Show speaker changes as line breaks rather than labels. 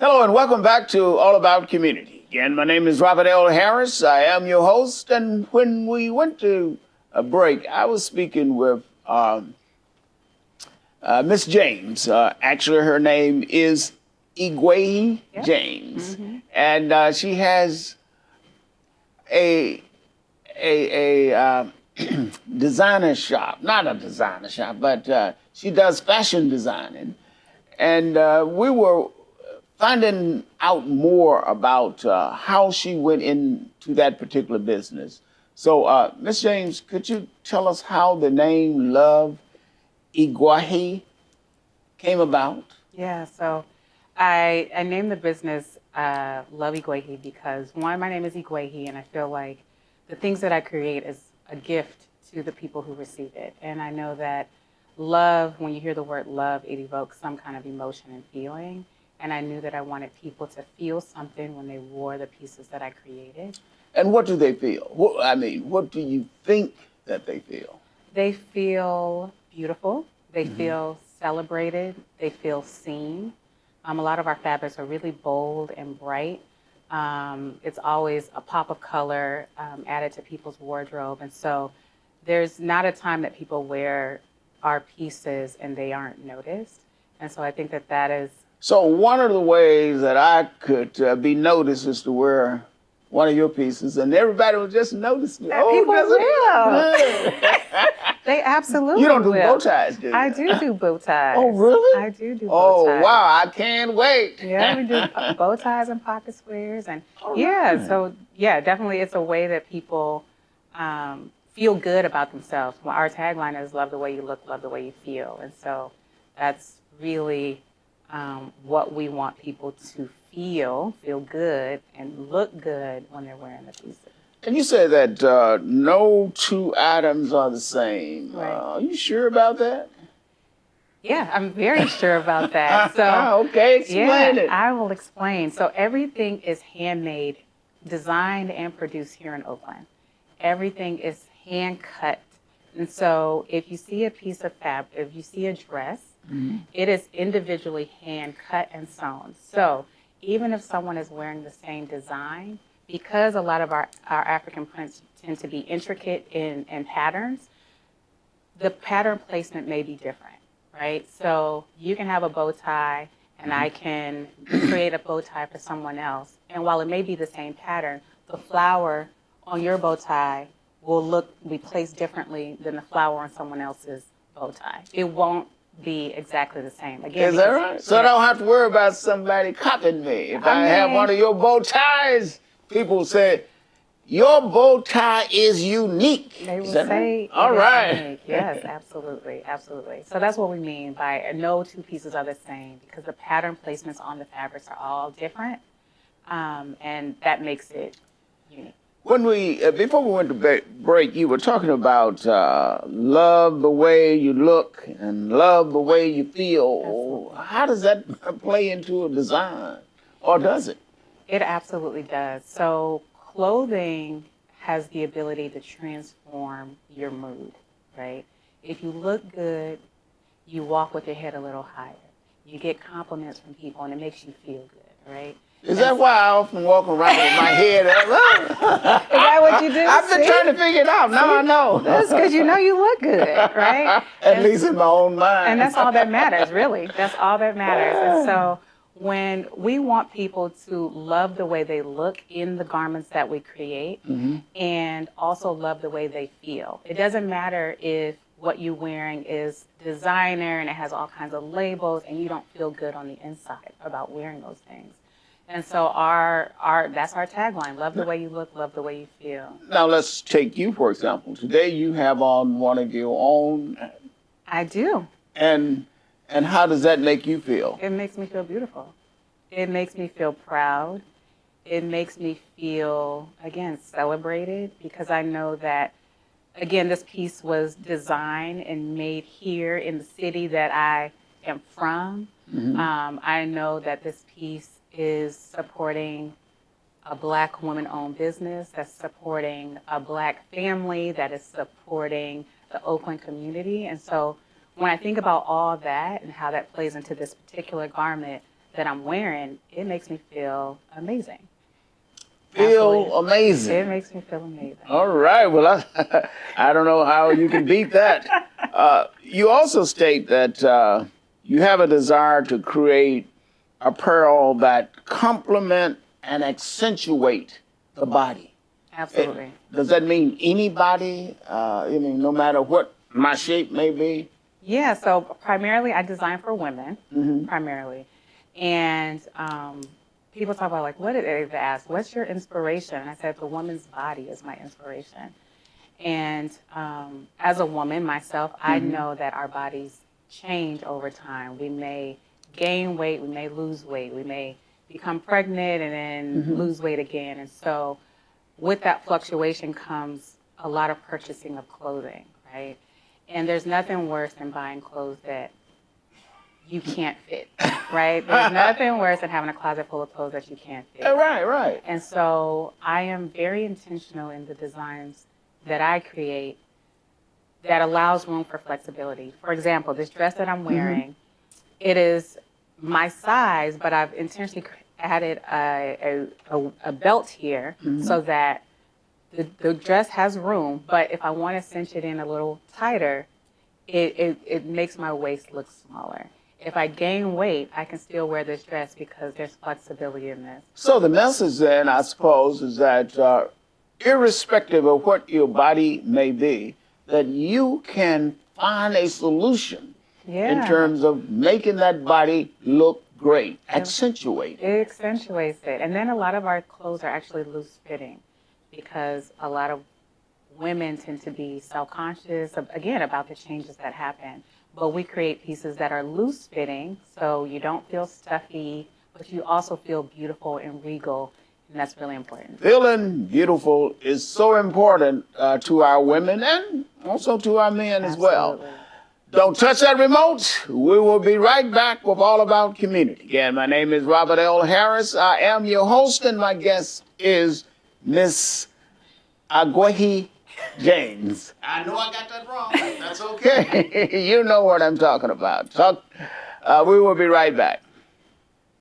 Hello and welcome back to All About Community. Again, my name is Robert L. Harris. I am your host. And when we went to a break, I was speaking with Miss James. Actually, her name is Iguehi James. Mm-hmm. And she has a designer shop. Not a designer shop, but she does fashion designing. And we were finding out more about how she went into that particular business. So, Miss James, could you tell us how the name Love Iguehi came about?
Yeah, so I named the business Love Iguehi because, one, my name is Iguehi, and I feel like the things that I create is a gift to the people who receive it. And I know that love, when you hear the word love, it evokes some kind of emotion and feeling. And I knew that I wanted people to feel something when they wore the pieces that I created.
And what do they feel? What do you think that they feel?
They feel beautiful. They feel celebrated. They feel seen. A lot of our fabrics are really bold and bright. It's always a pop of color added to people's wardrobe. And so there's not a time that people wear our pieces and they aren't noticed. And so I think that that is.
So one of the ways that I could be noticed is to wear one of your pieces, and everybody will just notice me.
People will. They absolutely will.
You don't do bow ties, do you?
I do bow ties.
Oh, really?
I do bow ties.
Oh, wow. I can't wait.
Yeah, we do bow ties and pocket squares. And definitely it's a way that people feel good about themselves. Well, our tagline is love the way you look, love the way you feel. And so that's really what we want people to feel good, and look good when they're wearing the pieces.
And you said that no two items are the same.
Right.
Are you sure about that?
Yeah, I'm very sure about that. So,
okay, explain it.
I will explain. So everything is handmade, designed and produced here in Oakland. Everything is hand cut. And so if you see a piece of fabric, if you see a dress, it is individually hand cut and sewn. So even if someone is wearing the same design, because a lot of our African prints tend to be intricate in patterns, the pattern placement may be different, right? So you can have a bow tie, and I can create a bow tie for someone else. And while it may be the same pattern, the flower on your bow tie will be placed differently than the flower on someone else's bow tie. It won't be exactly the same. Again,
is that right? So I don't have to worry about somebody copying me. If I have one of your bow ties, people say, your bow tie is unique.
They will say,
all right.
Unique. Yes, absolutely, absolutely. So that's what we mean by no two pieces are the same, because the pattern placements on the fabrics are all different, and that makes it unique.
When before we went to break, you were talking about love the way you look and love the way you feel. Absolutely. How does that play into a design, or does it?
It absolutely does. So clothing has the ability to transform your mood, right? If you look good, you walk with your head a little higher. You get compliments from people, and it makes you feel good, right?
Is that why I often walk around with my head up?
Is that what you do?
I've been trying to figure it out. Now I know.
That's because you know you look good, right?
At least in my own mind.
And that's all that matters, really. That's all that matters. And so when we want people to love the way they look in the garments that we create, and also love the way they feel. It doesn't matter if what you're wearing is designer and it has all kinds of labels and you don't feel good on the inside about wearing those things. And so that's our tagline: love the way you look, love the way you feel.
Now let's take you, for example. Today you have on one of your own.
I do.
And how does that make you feel?
It makes me feel beautiful. It makes me feel proud. It makes me feel, again, celebrated, because I know that, again, this piece was designed and made here in the city that I am from. I know that this piece is supporting a Black woman-owned business, that's supporting a Black family, that is supporting the Oakland community. And so when I think about all that and how that plays into this particular garment, that I'm wearing, it makes me feel amazing.
Feel
Absolutely.
amazing.
It makes me feel amazing.
All right. Well, I don't know how you can beat that. You also state that you have a desire to create apparel that complement and accentuate the body.
Absolutely.
Does that mean anybody? No matter what my shape may be?
Yeah, so primarily I design for women,
Mm-hmm.
primarily. And people talk about, like, what did they ask? What's your inspiration? And I said, the woman's body is my inspiration. And as a woman myself, I know that our bodies change over time. We may gain weight, we may lose weight, we may become pregnant and then lose weight again. And so with that fluctuation comes a lot of purchasing of clothing, right? And there's nothing worse than buying clothes that you can't fit, right? There's nothing worse than having a closet full of clothes that you can't fit.
Right.
And so I am very intentional in the designs that I create that allows room for flexibility. For example, this dress that I'm wearing, it is my size, but I've intentionally added a belt here so that the dress has room, but if I want to cinch it in a little tighter, it makes my waist look smaller. If I gain weight, I can still wear this dress because there's flexibility in this.
So the message then, I suppose, is that irrespective of what your body may be, that you can find a solution in terms of making that body look great, accentuate.
It accentuates it. And then a lot of our clothes are actually loose fitting because a lot of women tend to be self-conscious, again, about the changes that happen. But we create pieces that are loose fitting, so you don't feel stuffy, but you also feel beautiful and regal, and that's really important.
Feeling beautiful is so important to our women and also to our men as well.
Absolutely.
Don't touch that remote. We will be right back with All About Community. Again, my name is Robert L. Harris. I am your host, and my guest is Miss Iguehi James. I know I got that wrong. That's okay. You know what I'm talking about. We will be right back.